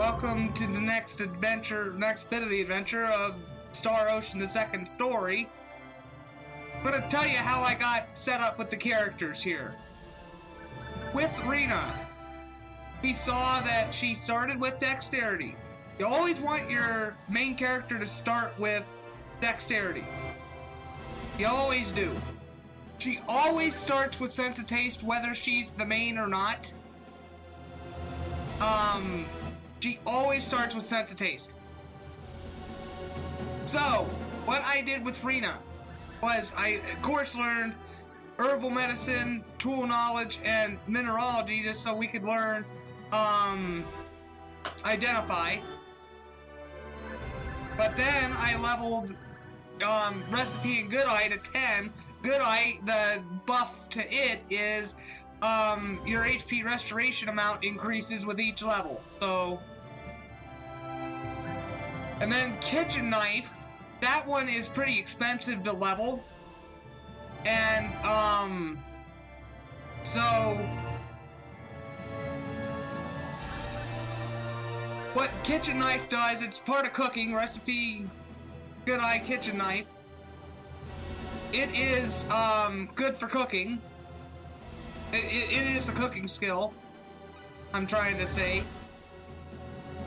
welcome to the next bit of the adventure of Star Ocean, the second story. I'm gonna tell you how I got set up with the characters here. With Rena, we saw that she started with dexterity. You always want your main character to start with dexterity. You always do. She always starts with sense of taste, whether she's the main or not. She always starts with sense of taste. So, what I did with Rena was I, of course, learned herbal medicine, tool knowledge, and mineralogy just so we could learn, identify. But then I leveled, recipe and good eye to 10. Good eye, the buff to it is, your HP restoration amount increases with each level, so. And then kitchen knife, that one is pretty expensive to level. And, so what kitchen knife does, it's part of cooking, recipe, good eye kitchen knife. It is, good for cooking. It is the cooking skill, I'm trying to say.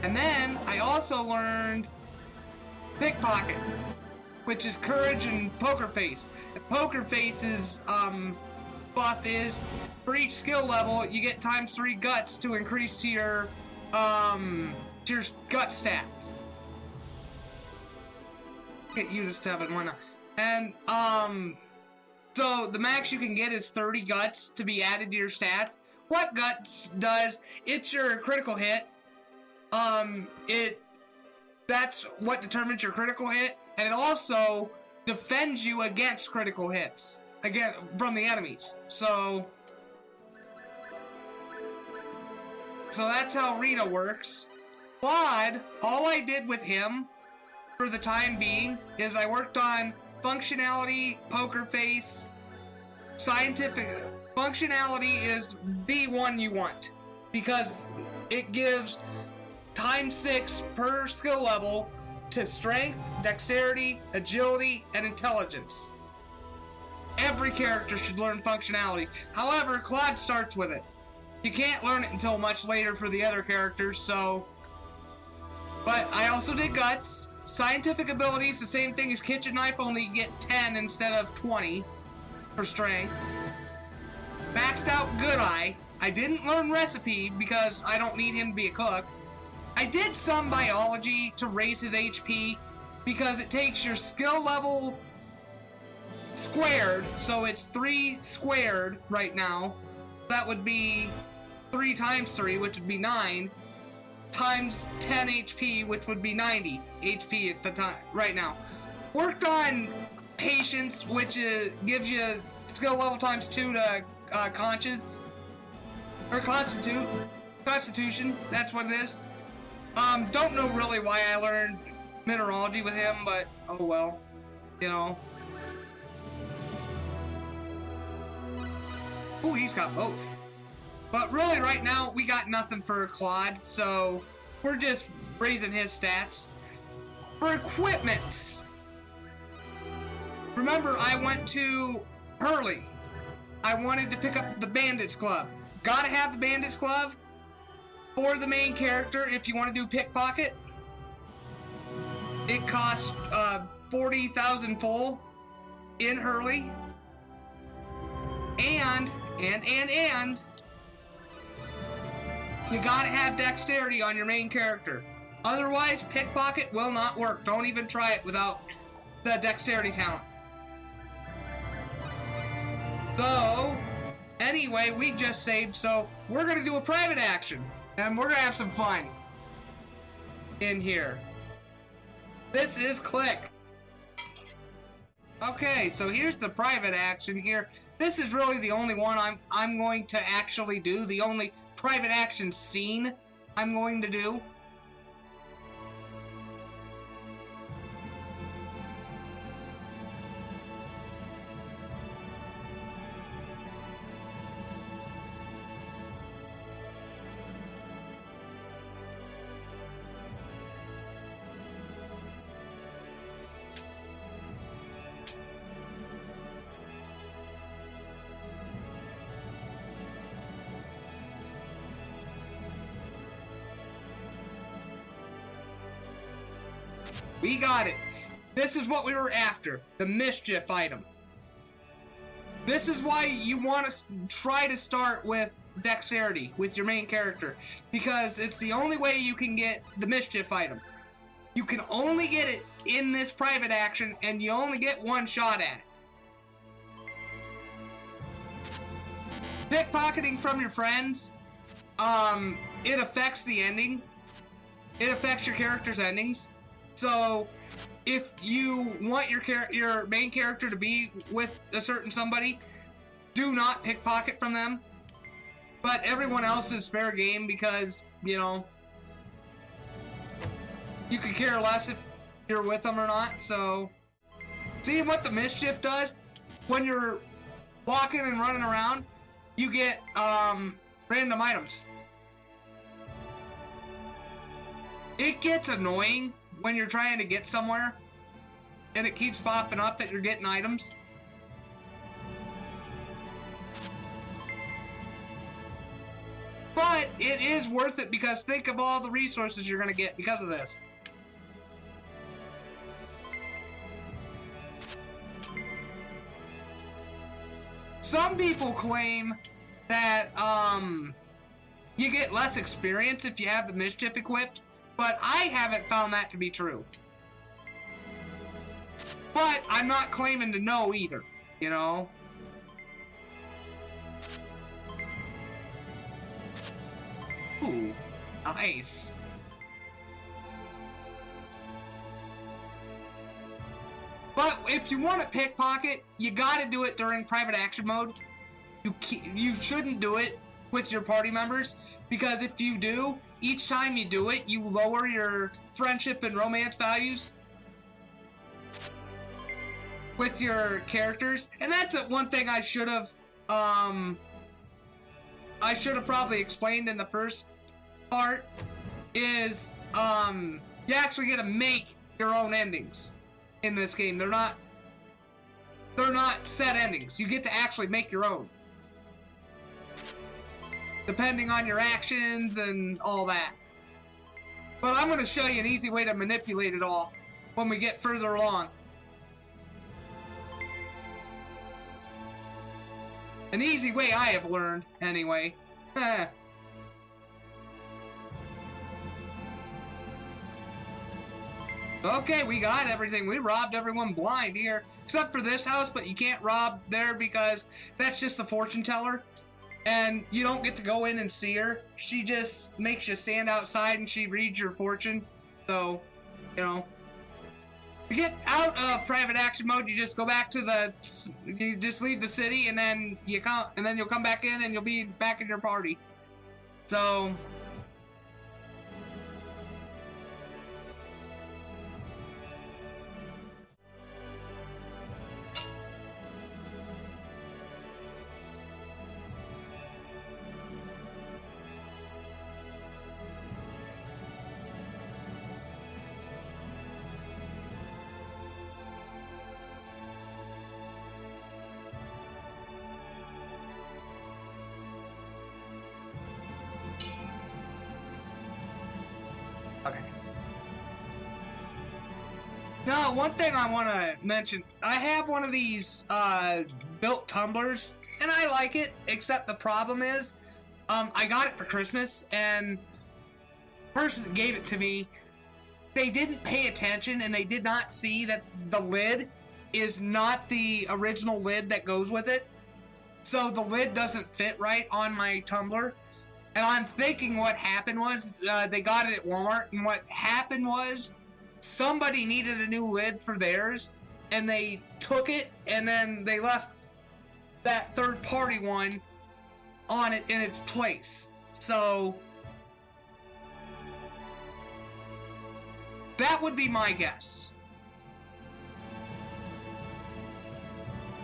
And then I also learned pickpocket, which is courage and poker face. And poker face's buff is for each skill level you get ×3 guts to increase to your gut stats. Get you to 7, why not? And so the max you can get is 30 guts to be added to your stats. What guts does, it's your critical hit. That's what determines your critical hit, and it also defends you against critical hits, again, from the enemies. So that's how Rena works. Claude, all I did with him, for the time being, is I worked on functionality, poker face, scientific. Functionality is the one you want, because it gives ×6 per skill level to strength, dexterity, agility, and intelligence. Every character should learn functionality. However, Claude starts with it. You can't learn it until much later for the other characters, so. But I also did guts. Scientific abilities, the same thing as kitchen knife, only you get 10 instead of 20 for strength. Maxed out good eye. I didn't learn recipe because I don't need him to be a cook. I did some biology to raise his HP because it takes your skill level squared, so it's 3 squared right now. That would be 3 × 3, which would be 9, times 10 HP, which would be 90 HP at the time, right now. Worked on patience, which gives you skill level ×2 to conscience, or constitution, that's what it is. Don't know really why I learned mineralogy with him, but oh well, you know. Ooh, he's got both. But really, right now, we got nothing for Claude, so we're just raising his stats. For equipment, remember, I went to Hurley. I wanted to pick up the Bandits Club. Gotta have the Bandits Club for the main character if you want to do pickpocket. It costs 40,000 full in Hurley. And you gotta have dexterity on your main character. Otherwise, pickpocket will not work. Don't even try it without the dexterity talent. So, anyway, we just saved, so we're gonna do a private action. And we're gonna have some fun in here. This is Clik. Okay, so here's the private action here. This is really the only one I'm going to actually do. The only private action scene I'm going to do. We got it. This is what we were after. The mischief item. This is why you want to try to start with dexterity with your main character, because it's the only way you can get the mischief item. You can only get it in this private action, and you only get one shot at it. Pickpocketing from your friends, it affects the ending. It affects your character's endings. So if you want your main character to be with a certain somebody, do not pickpocket from them. But everyone else is fair game because, you know, you could care less if you're with them or not. So, see what the mischief does? When you're walking and running around, you get random items. It gets annoying when you're trying to get somewhere and it keeps popping up that you're getting items. But it is worth it because think of all the resources you're going to get because of this. Some people claim that you get less experience if you have the mischief equipped, but I haven't found that to be true. But I'm not claiming to know either, you know? Ooh, nice. But if you want to pickpocket, you gotta do it during private action mode. You shouldn't do it with your party members, because if you do, each time you do it, you lower your friendship and romance values with your characters. And that's one thing I should have probably explained in the first part, is you actually get to make your own endings in this game. They're not set endings. You get to actually make your own, depending on your actions and all that. But I'm going to show you an easy way to manipulate it all when we get further along. An easy way I have learned, anyway. Okay, we got everything. We robbed everyone blind here, except for this house, but you can't rob there because that's just the fortune teller. And you don't get to go in and see her. She just makes you stand outside and she reads your fortune. So, you know. To get out of private action mode, you just go back to you just leave the city, and then you'll come back in and you'll be back in your party. So, okay. Now, one thing I want to mention, I have one of these built tumblers, and I like it, except the problem is, I got it for Christmas, and the person that gave it to me, they didn't pay attention, and they did not see that the lid is not the original lid that goes with it. So the lid doesn't fit right on my tumbler. And I'm thinking what happened was, they got it at Walmart, and what happened was, somebody needed a new lid for theirs, and they took it, and then they left that third-party one on it in its place. So, that would be my guess.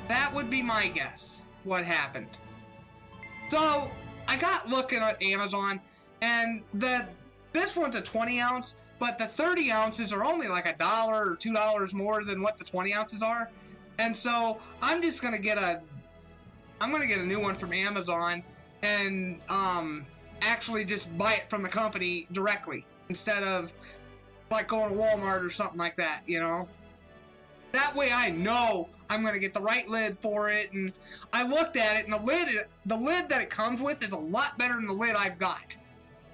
That would be my guess, what happened. So, I got looking at Amazon, and this one's a 20 ounce, but the 30 ounces are only like $1 or $2 more than what the 20 ounces are. And so I'm just gonna get a new one from Amazon and actually just buy it from the company directly instead of like going to Walmart or something like that, you know? That way I know I'm going to get the right lid for it, and I looked at it, and the lid that it comes with is a lot better than the lid I've got.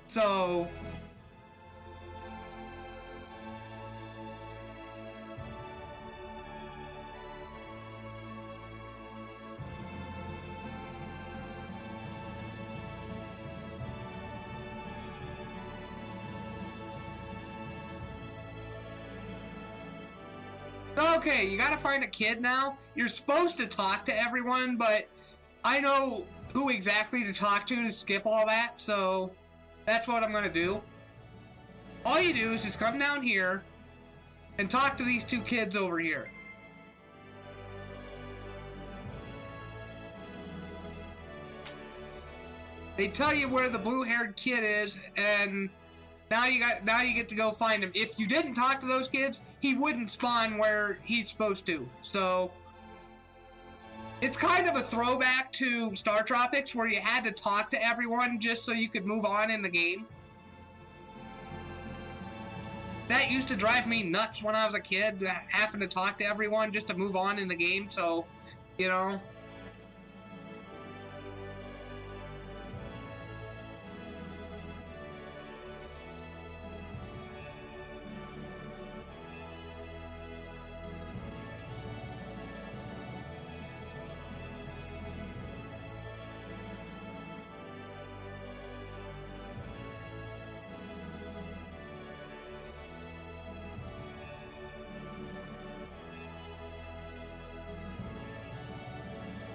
So... Okay, you gotta find a kid now. You're supposed to talk to everyone, but I know who exactly to talk to skip all that, so that's what I'm gonna do. All you do is just come down here and talk to these two kids over here. They tell you where the blue-haired kid is, and now you get to go find him. If you didn't talk to those kids, he wouldn't spawn where he's supposed to. So it's kind of a throwback to Star Tropics, where you had to talk to everyone just so you could move on in the game. That used to drive me nuts when I was a kid, having to talk to everyone just to move on in the game. So, you know.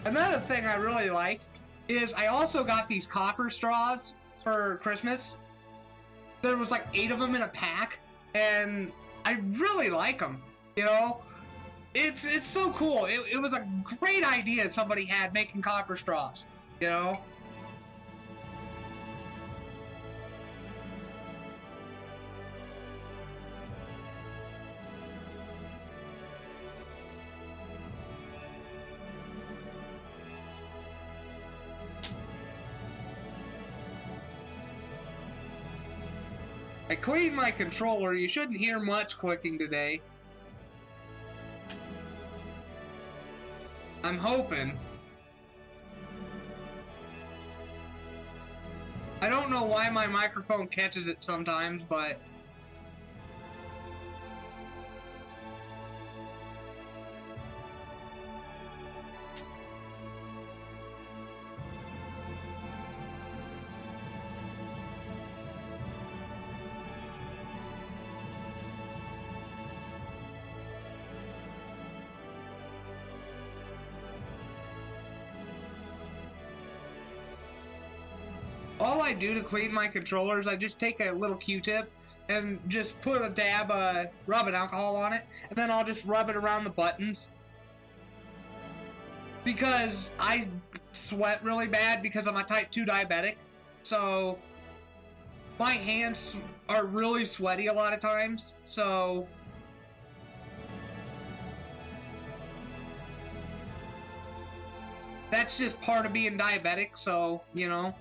Another thing I really like is I also got these copper straws for Christmas. There was like 8 of them in a pack, and I really like them, you know? It's so cool. It was a great idea somebody had making copper straws, you know? I cleaned my controller. You shouldn't hear much clicking today. I'm hoping. I don't know why my microphone catches it sometimes, but... all I do to clean my controllers, I just take a little Q-tip and just put a dab of rubbing alcohol on it, and then I'll just rub it around the buttons. Because I sweat really bad because I'm a type 2 diabetic, so my hands are really sweaty a lot of times, so... that's just part of being diabetic, so, you know...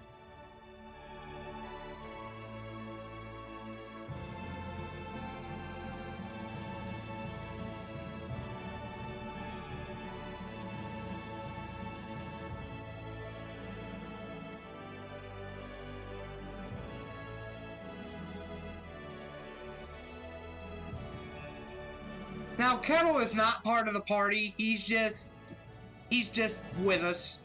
Now, Kettle is not part of the party. He's just with us.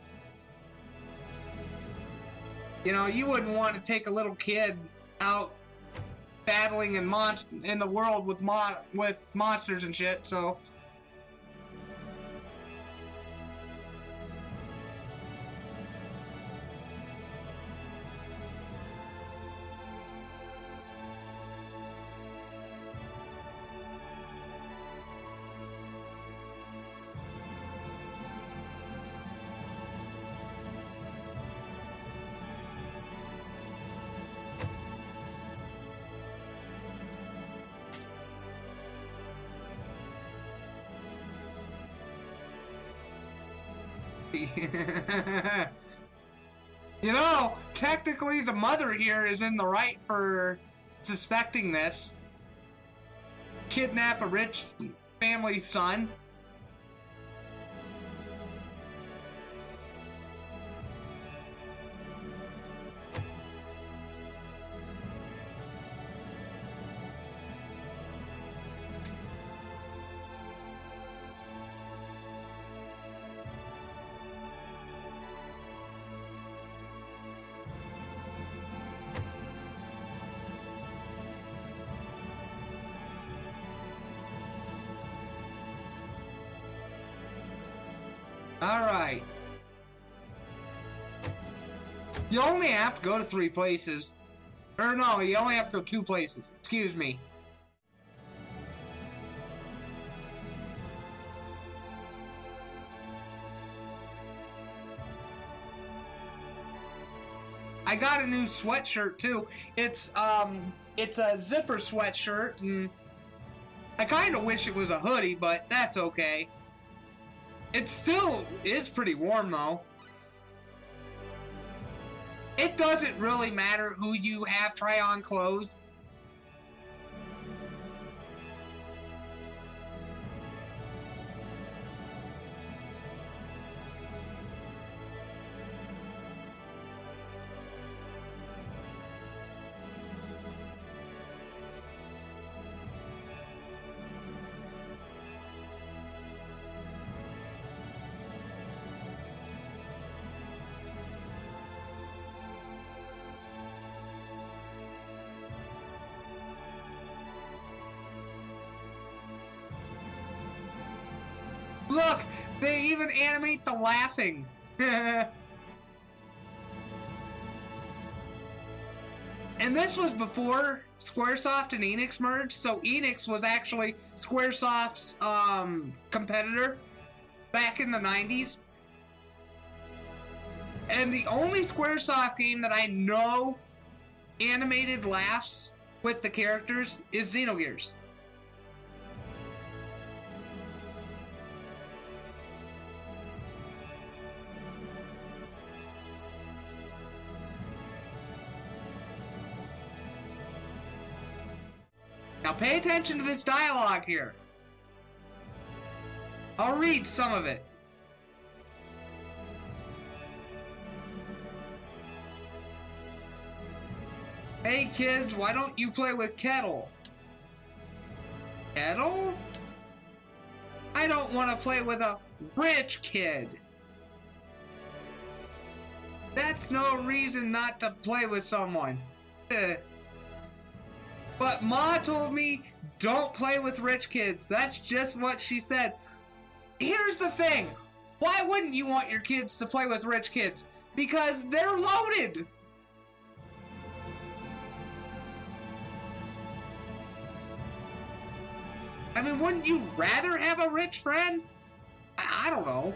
You know, you wouldn't want to take a little kid out battling in the world with monsters and shit, so... You know, technically the mother here is in the right for suspecting this. kidnap a rich family's son. Alright. You only have to go to 3 places. Or no, you only have to go 2 places. Excuse me. I got a new sweatshirt too. It's a zipper sweatshirt, and I kind of wish it was a hoodie, but that's okay. It still is pretty warm, though. It doesn't really matter who you have try on clothes. Look, they even animate the laughing. And this was before Squaresoft and Enix merged, so Enix was actually Squaresoft's competitor back in the 90s. And the only Squaresoft game that I know animated laughs with the characters is Xenogears. Now pay attention to this dialogue here. I'll read some of it. Hey kids, why don't you play with Kettle? Kettle? I don't want to play with a rich kid. That's no reason not to play with someone. But Ma told me, don't play with rich kids. That's just what she said. Here's the thing. Why wouldn't you want your kids to play with rich kids? Because they're loaded. I mean, wouldn't you rather have a rich friend? I don't know.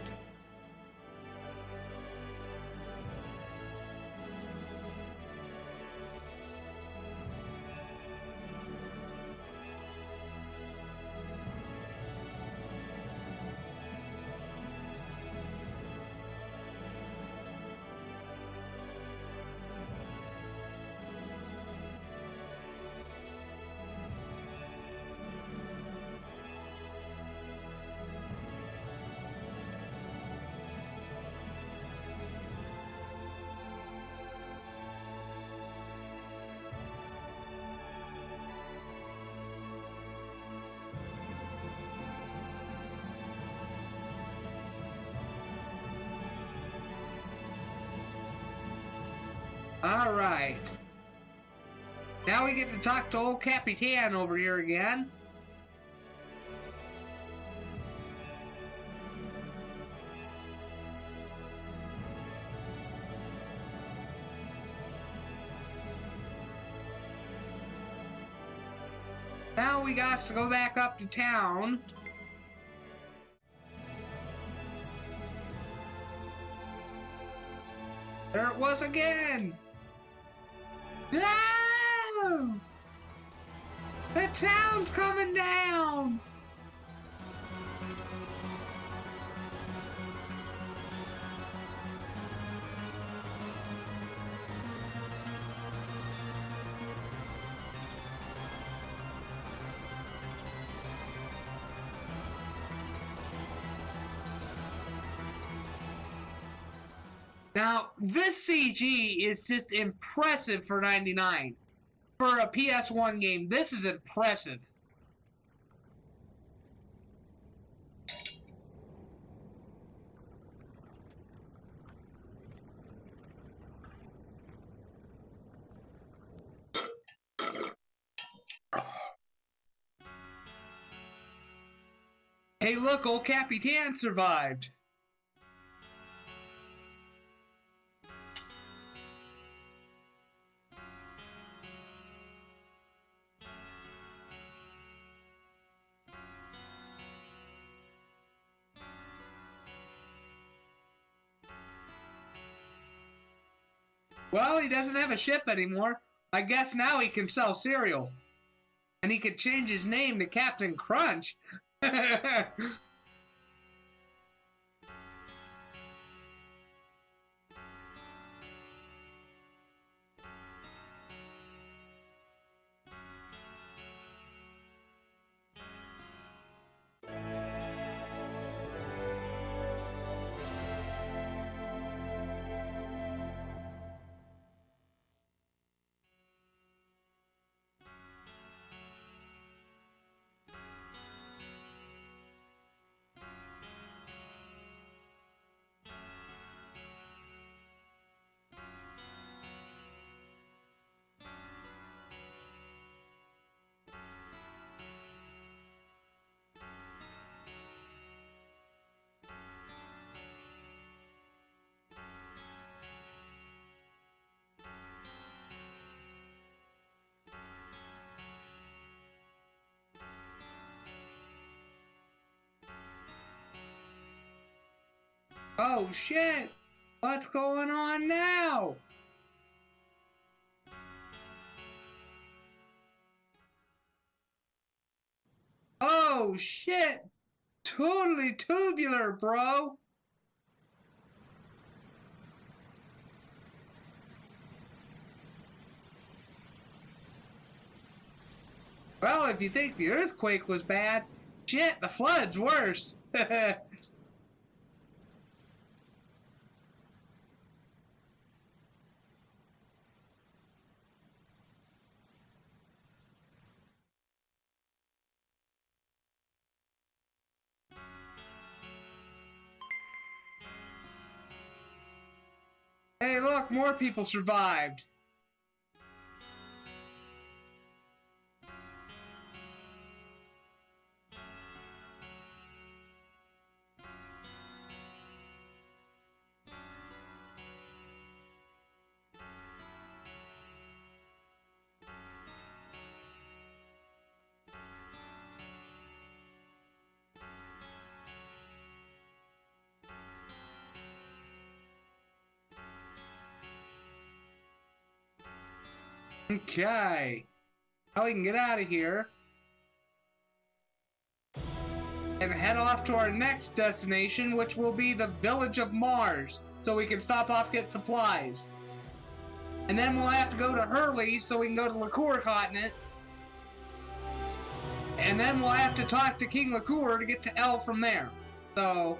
Alright. Now we get to talk to old Capitan over here again. Now we got to go back up to town. There it was again! No! The town's coming down! Now, this CG is just impressive for 99. For a PS1 game, this is impressive. Hey, look, old Capitan survived. Well, he doesn't have a ship anymore. I guess now he can sell cereal. And he could change his name to Captain Crunch. Oh shit! What's going on now? Oh shit! Totally tubular, bro! Well, if you think the earthquake was bad, shit, the flood's worse. Hey, look, more people survived. Okay. Now we can get out of here and head off to our next destination, which will be the village of Mars, so we can stop off, get supplies. And then we'll have to go to Hurley so we can go to Liqueur Continent. And then we'll have to talk to King Liqueur to get to L from there. So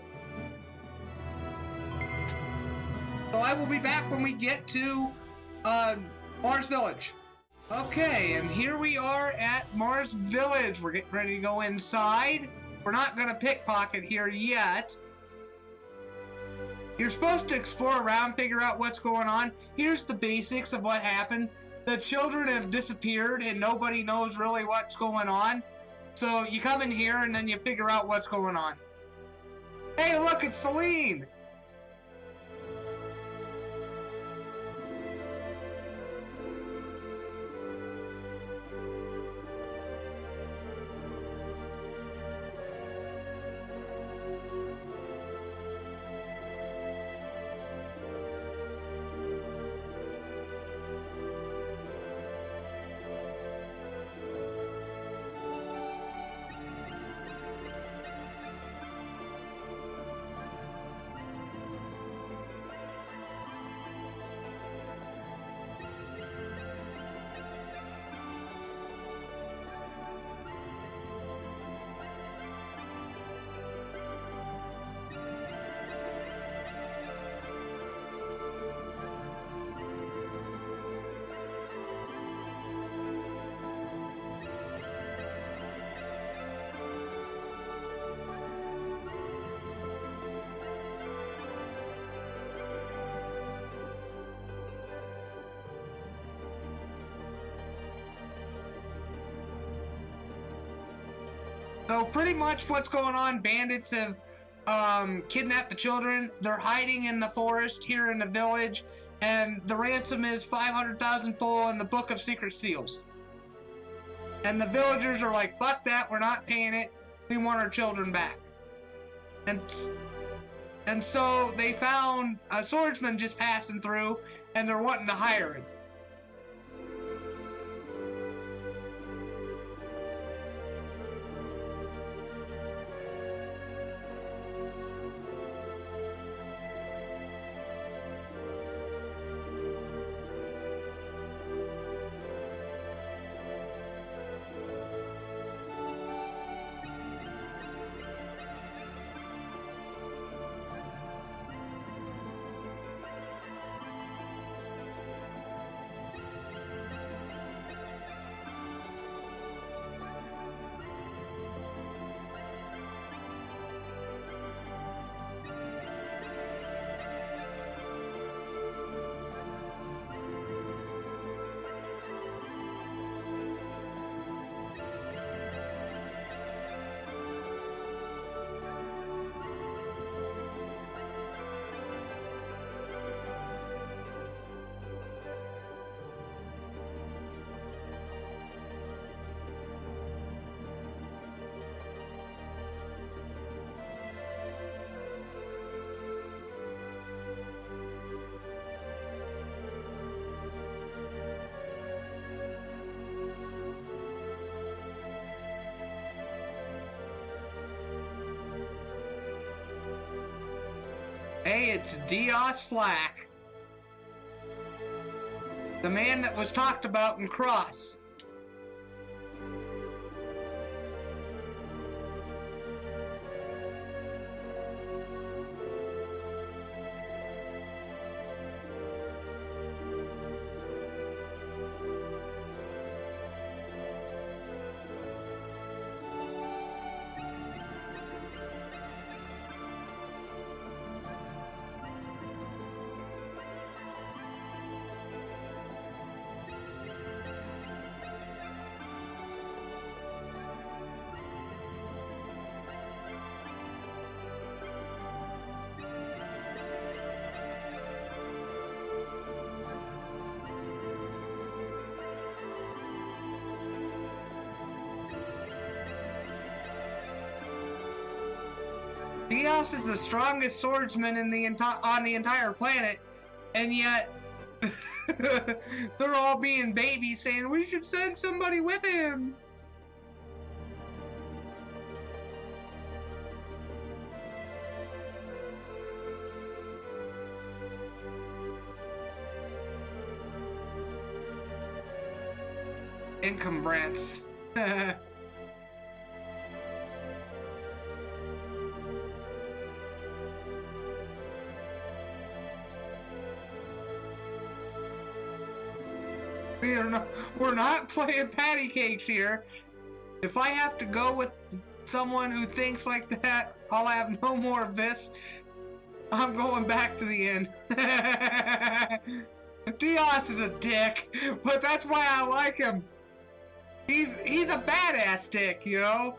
I will be back when we get to Mars Village. Okay, and here we are at Mars Village. We're getting ready to go inside. We're not going to pickpocket here yet. You're supposed to explore around, figure out what's going on. Here's the basics of what happened. The children have disappeared and nobody knows really what's going on. So you come in here and then you figure out what's going on. Hey, look, it's Celine! So pretty much what's going on, bandits have kidnapped the children. They're hiding in the forest here in the village, and the ransom is 500,000 full in the Book of Secret Seals. And the villagers are like, fuck that, we're not paying it. We want our children back. And so they found a swordsman just passing through, and they're wanting to hire him. Hey, it's Dios Flack. The man that was talked about in Cross. Dios is the strongest swordsman in the on the entire planet, and yet they're all being babies saying we should send somebody with him. Encumbrance. We're not playing patty cakes here. If I have to go with someone who thinks like that, I'll have no more of this. I'm going back to the end. Dios is a dick, but that's why I like him. He's a badass dick, you know?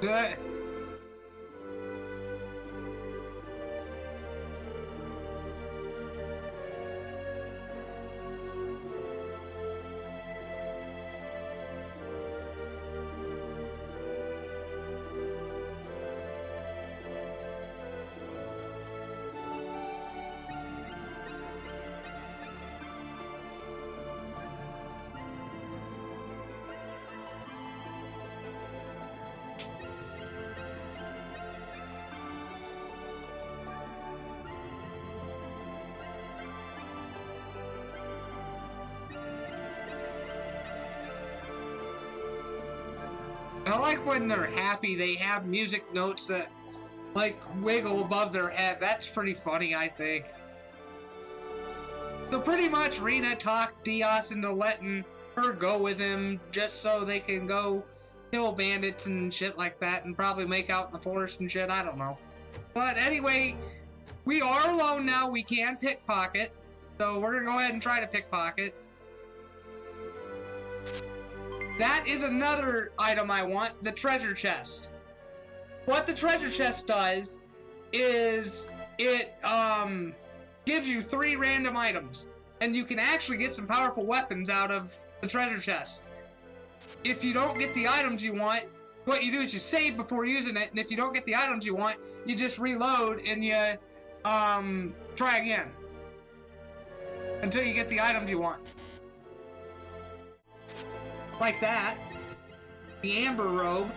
Good. I like when they're happy, they have music notes that, like, wiggle above their head. That's pretty funny, I think. So pretty much, Rena talked Diaz into letting her go with him just so they can go kill bandits and shit like that and probably make out in the forest and shit. I don't know. But anyway, we are alone now. We can pickpocket. So we're going to go ahead and try to pickpocket. That is another item I want, the treasure chest. What the treasure chest does is it gives you 3 random items, and you can actually get some powerful weapons out of the treasure chest. If you don't get the items you want, what you do is you save before using it, and if you don't get the items you want, you just reload and you try again until you get the items you want. Like that. The amber robe.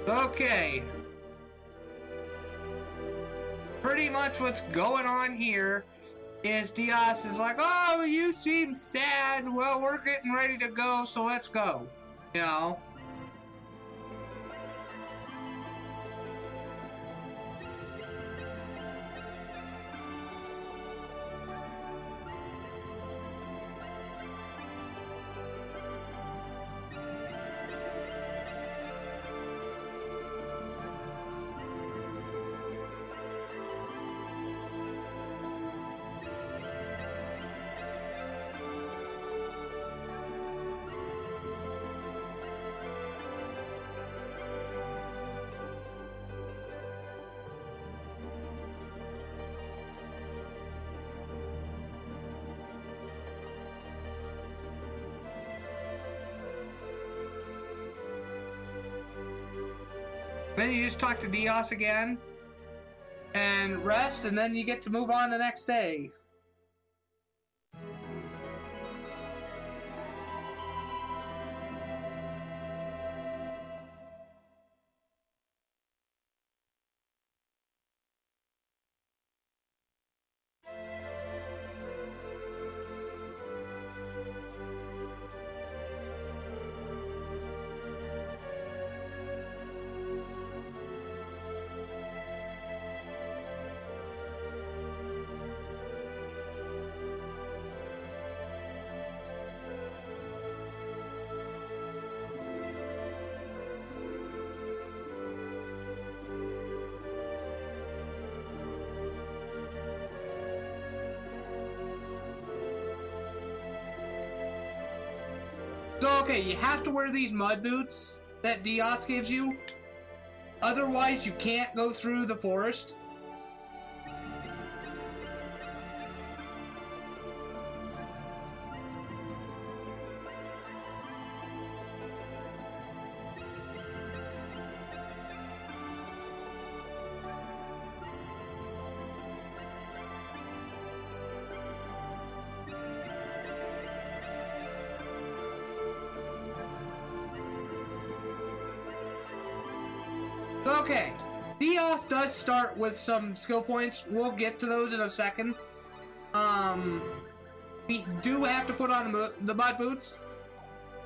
Okay. Pretty much what's going on here is Diaz is like, oh, you seem sad. Well, we're getting ready to go, so let's go. You know? Then you just talk to Diaz again and rest, and then you get to move on the next day. So, okay, you have to wear these mud boots that Diaz gives you. Otherwise, you can't go through the forest. Dios does start with some skill points. We'll get to those in a second. We do have to put on the mud boots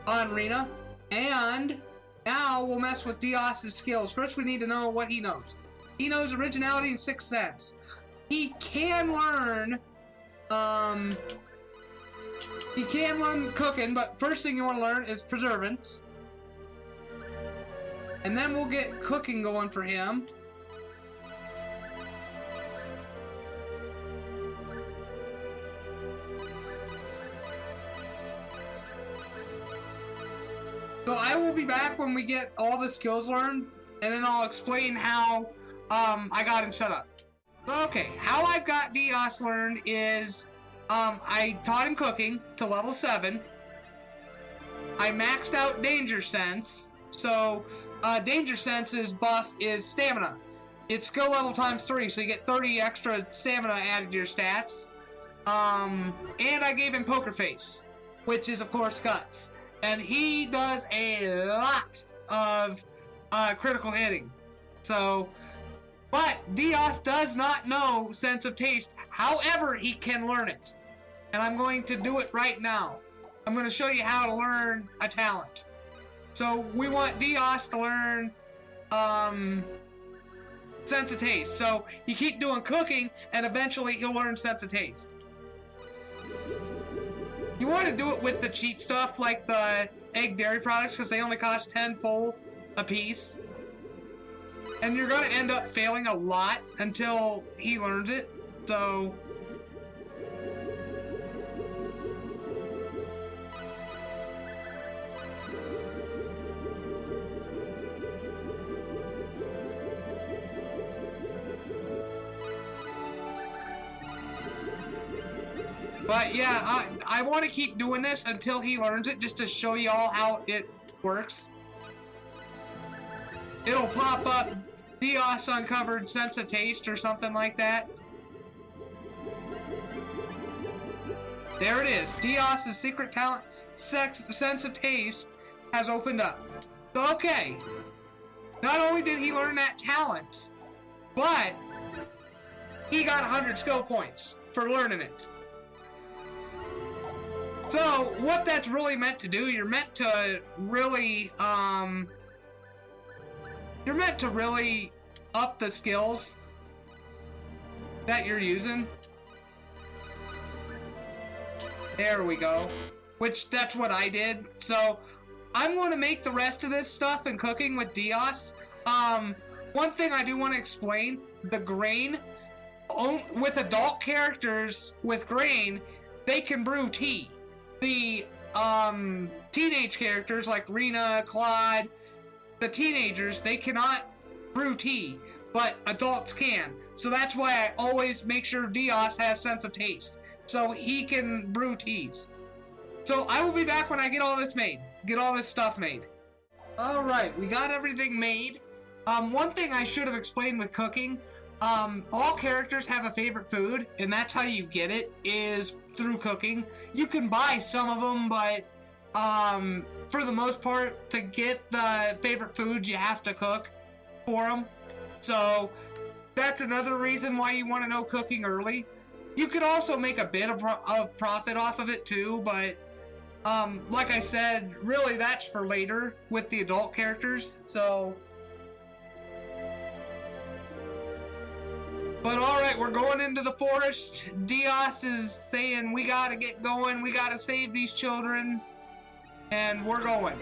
on Rena, and now we'll mess with Dios's skills. First, we need to know what he knows. He knows originality and sixth sense. He can learn, cooking, but first thing you want to learn is preservance. And then we'll get cooking going for him. So I will be back when we get all the skills learned, and then I'll explain how I got him set up. Okay, how I've got Dios learned is I taught him cooking to level 7. I maxed out danger sense. So danger sense's buff is stamina. It's skill level times 3, so you get 30 extra stamina added to your stats. And I gave him poker face, which is of course guts. And he does a lot of critical hitting. So, but Dios does not know sense of taste. However, he can learn it. And I'm going to do it right now. I'm going to show you how to learn a talent. So we want Dios to learn sense of taste. So you keep doing cooking, and eventually he'll learn sense of taste. You want to do it with the cheap stuff like the egg dairy products because they only cost 10 full a piece. And you're going to end up failing a lot until he learns it. So but yeah, I want to keep doing this until he learns it, just to show you all how it works. It'll pop up, Dios uncovered sense of taste or something like that. There it is. Dios's secret talent, sense of taste, has opened up. So, okay. Not only did he learn that talent, but he got 100 skill points for learning it. So, what that's really meant to do, you're meant to really up the skills that you're using. There we go. Which, that's what I did. So, I'm going to make the rest of this stuff in cooking with Dios. One thing I do want to explain, the grain, with adult characters with grain, they can brew tea. The teenage characters like Rena, Claude, the teenagers, they cannot brew tea, but adults can. So that's why I always make sure Dios has sense of taste, so he can brew teas. So I will be back when I get all this made, get all this stuff made. Alright, we got everything made. One thing I should have explained with cooking, all characters have a favorite food, and that's how you get it, is through cooking. You can buy some of them, but for the most part, to get the favorite foods, you have to cook for them. So that's another reason why you want to know cooking early. You could also make a bit of profit off of it too, but like I said, really that's for later with the adult characters. So, but alright, we're going into the forest. Dios is saying we gotta get going, we gotta save these children, and we're going.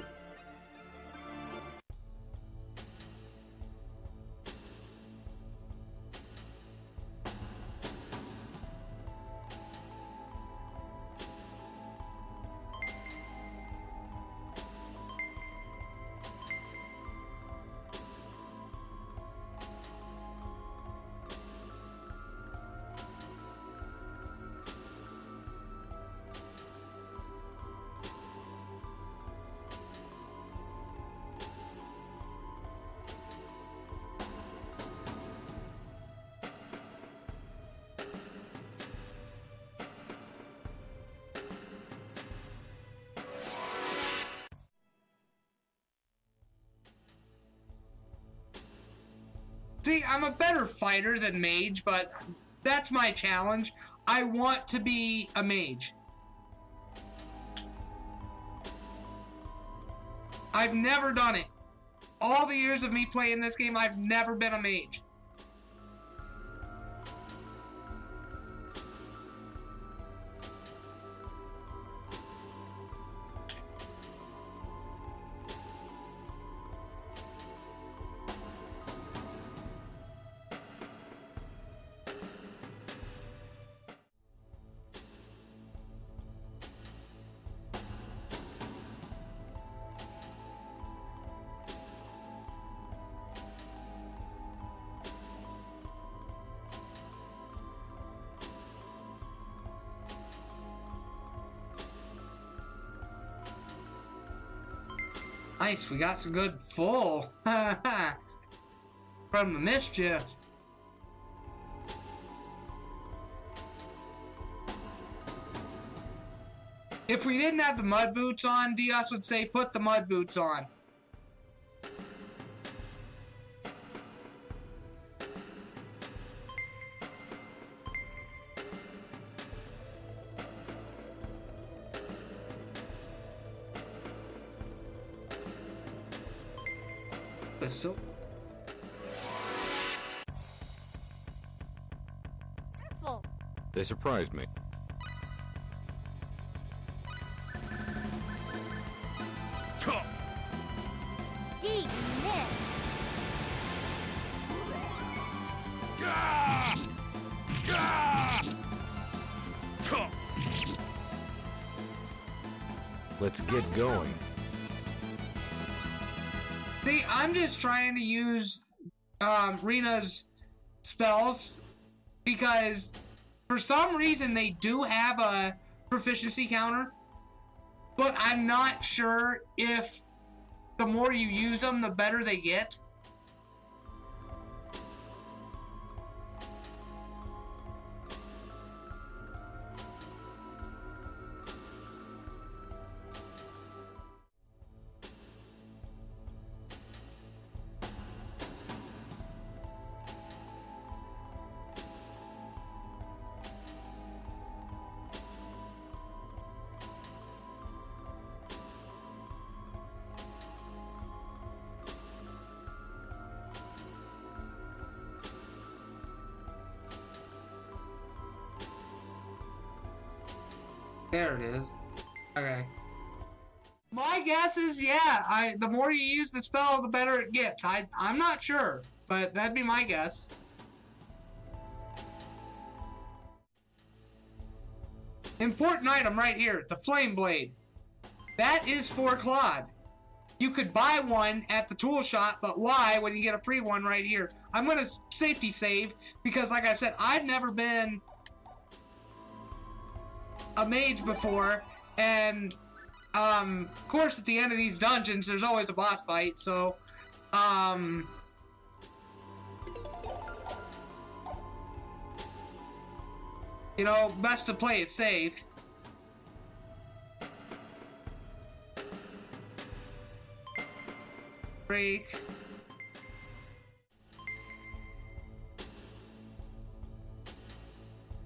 See, I'm a better fighter than mage, but that's my challenge. I want to be a mage. I've never done it. All the years of me playing this game, I've never been a mage. Nice, we got some good full from the mischief. If we didn't have the mud boots on, Dios would say put the mud boots on. So they surprised me. Let's get going. See, I'm just trying to use Rena's spells because for some reason they do have a proficiency counter, but I'm not sure if the more you use them, the better they get. There it is. Okay. My guess is, yeah, the more you use the spell, the better it gets. I'm not sure, but that'd be my guess. Important item right here, the Flame Blade. That is for Claude. You could buy one at the tool shop, but why when you get a free one right here? I'm going to safety save because, like I said, I've never been a mage before, and of course at the end of these dungeons there's always a boss fight, so you know, best to play it safe. Break.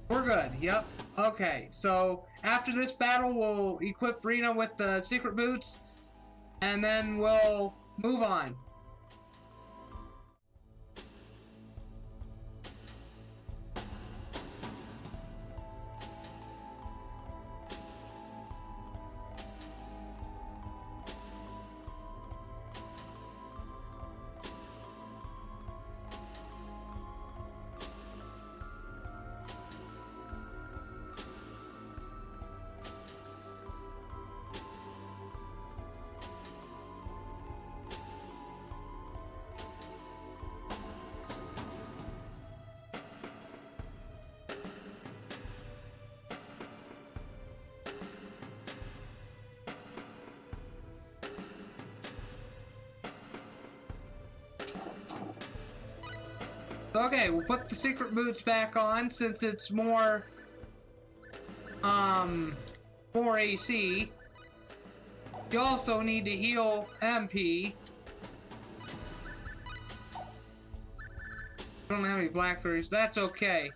We're good, yep. Okay, so after this battle, we'll equip Rena with the secret boots, and then we'll move on. Okay, we'll put the secret boots back on since it's more AC. You also need to heal MP. I don't have any blackberries. That's okay.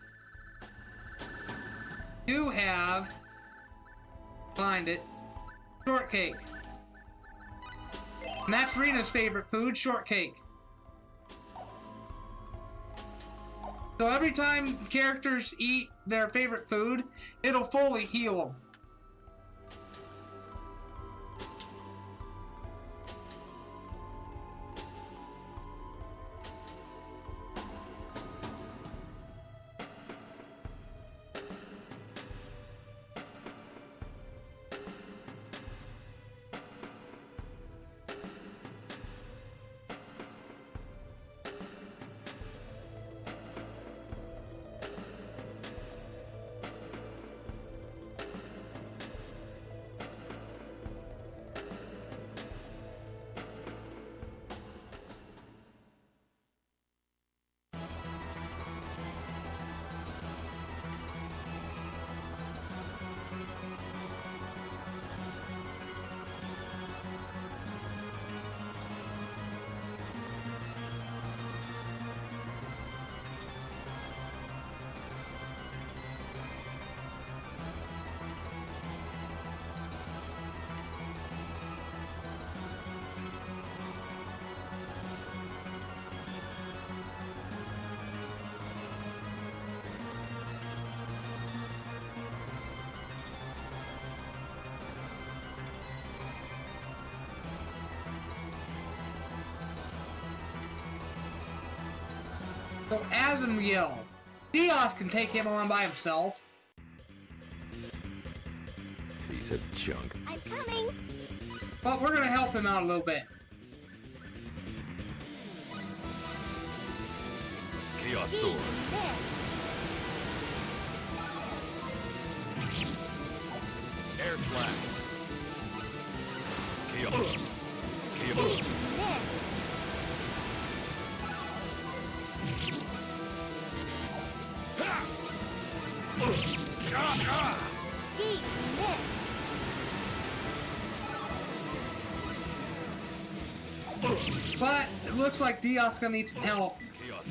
Do have... Find it. Shortcake. And that's Rena's favorite food, shortcake. So every time characters eat their favorite food, it'll fully heal them. So Azumgill. Dios can take him on by himself. Piece of junk. I'm coming. But we're gonna help him out a little bit. Chaos There. Sword. Air Slash. Chaos. Chaos. There. Deep. There. But it looks like Dios gonna need some help. Chaos.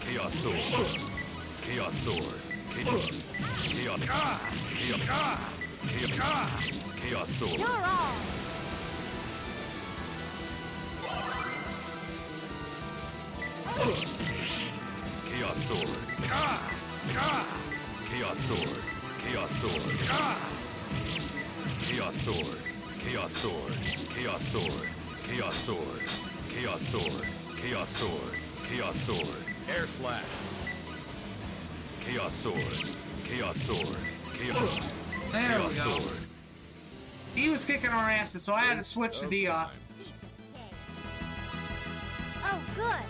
Chaos Sword. Chaos Sword. Chaos. Chaos. Chaos. Chaos. Chaos Sword. You're all. Chaos Sword. Chaos Sword. Chaos Sword. Chaos Sword. Chaos Sword. Chaos Sword. Chaos Sword. Chaos Sword. Chaos Sword. Chaos Sword. Air Slash. Chaos Sword. Chaos Sword. Chaos. There we Chaos go. Sword. He was kicking our asses, so I had to switch to Dios. Oh, good.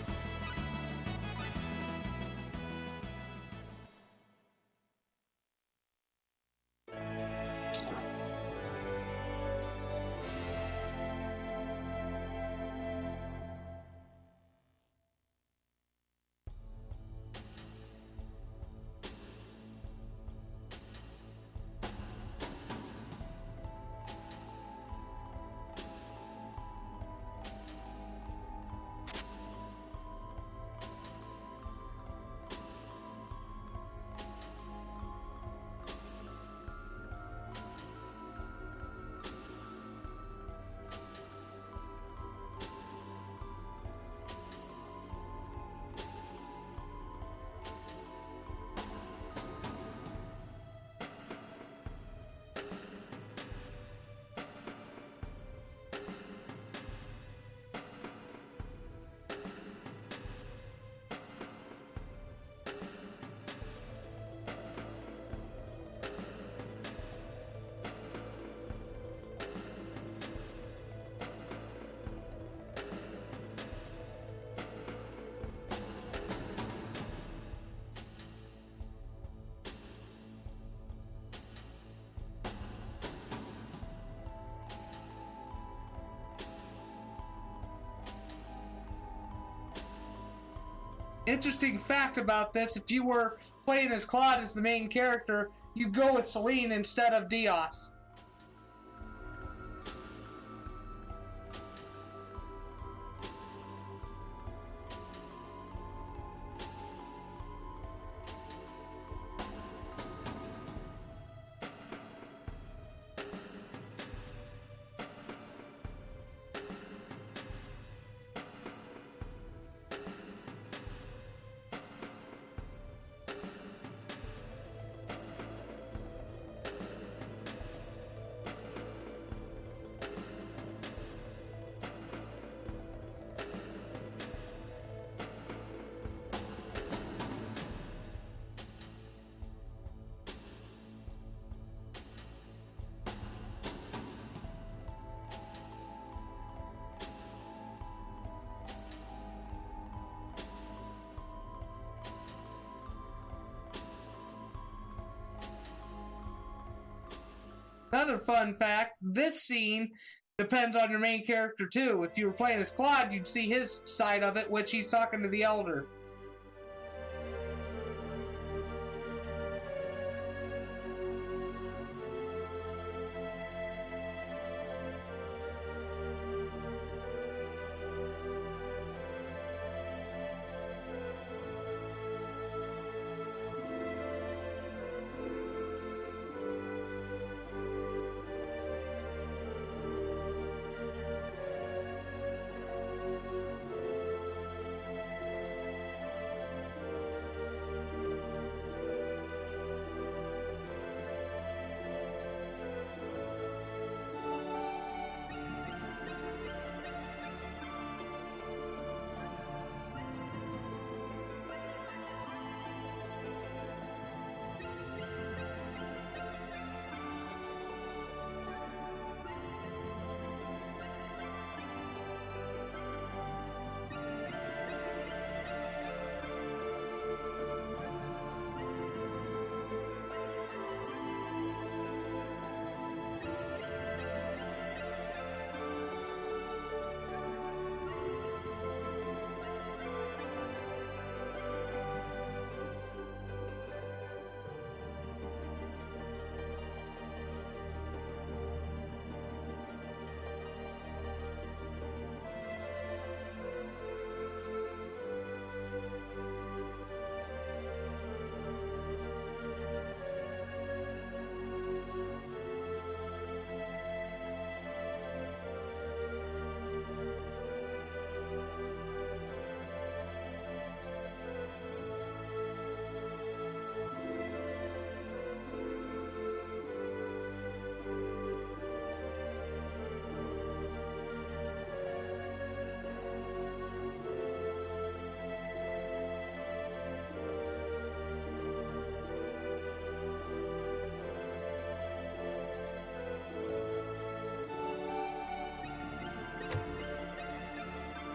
Interesting fact about this, if you were playing as Claude as the main character, you go with Celine instead of Dios. Another fun fact, this scene depends on your main character too. If you were playing as Claude, you'd see his side of it, which he's talking to the elder.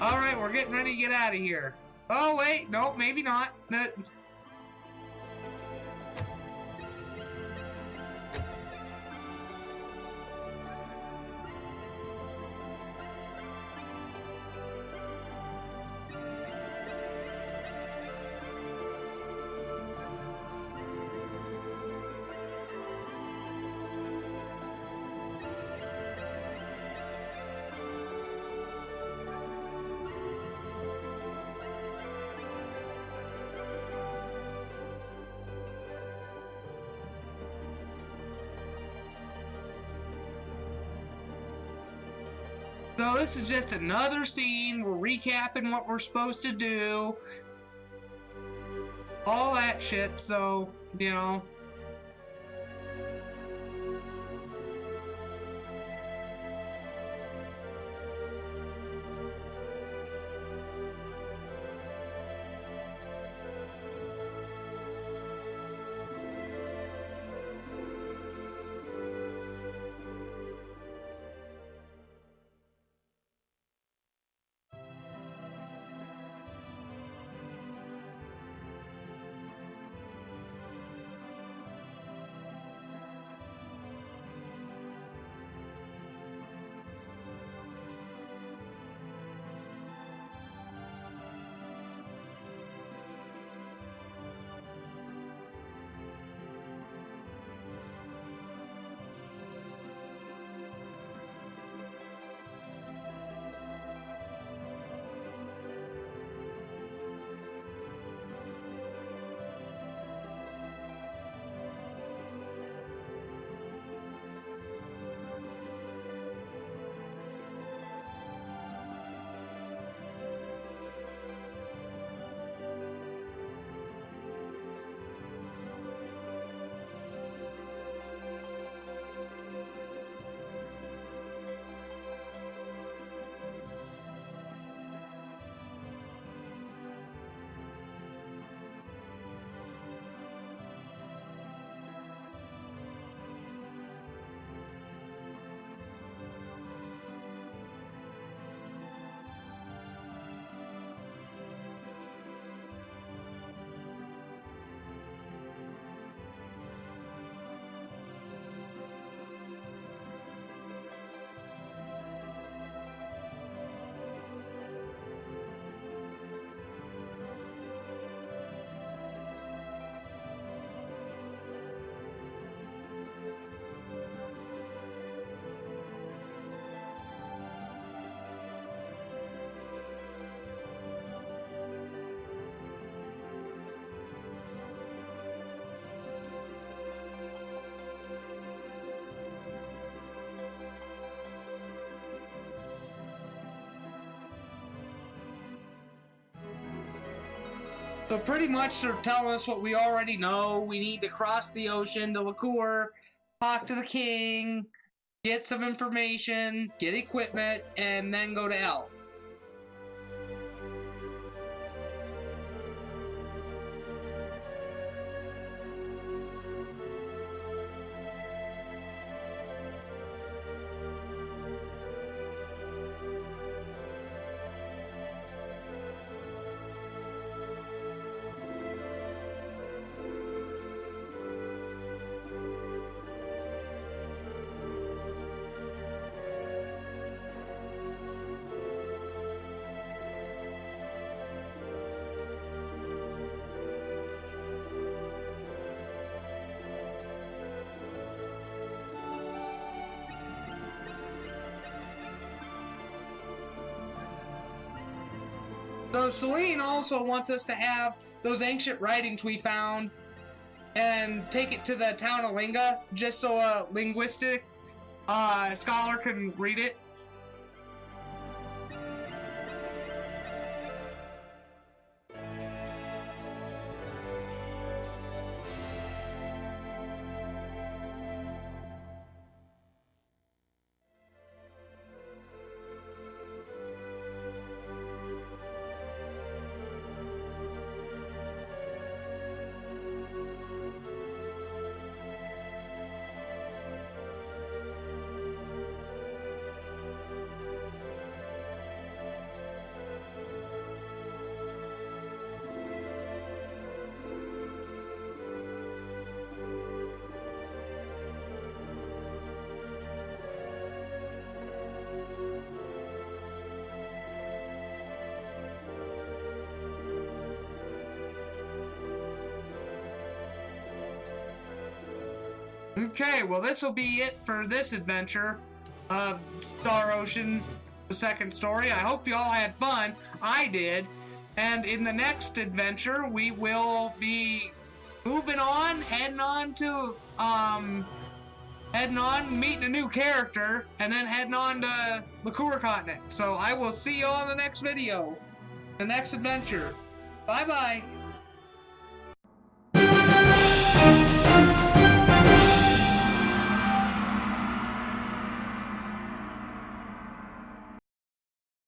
Alright, we're getting ready to get out of here. Oh, wait, no, maybe not. So this is just another scene. We're recapping what we're supposed to do. All that shit, so, you know. So pretty much they're telling us what we already know. We need to cross the ocean to Liqueur, talk to the king, get some information, get equipment, and then go to L. So Celine also wants us to have those ancient writings we found and take it to the town of Linga, just so a linguistic scholar can read it. Okay, well this will be it for this adventure of Star Ocean, the second story. I hope you all had fun. I did. And in the next adventure, we will be moving on, heading on, meeting a new character, and then heading on to Liqueur Continent. So I will see you all in the next video, the next adventure. Bye-bye.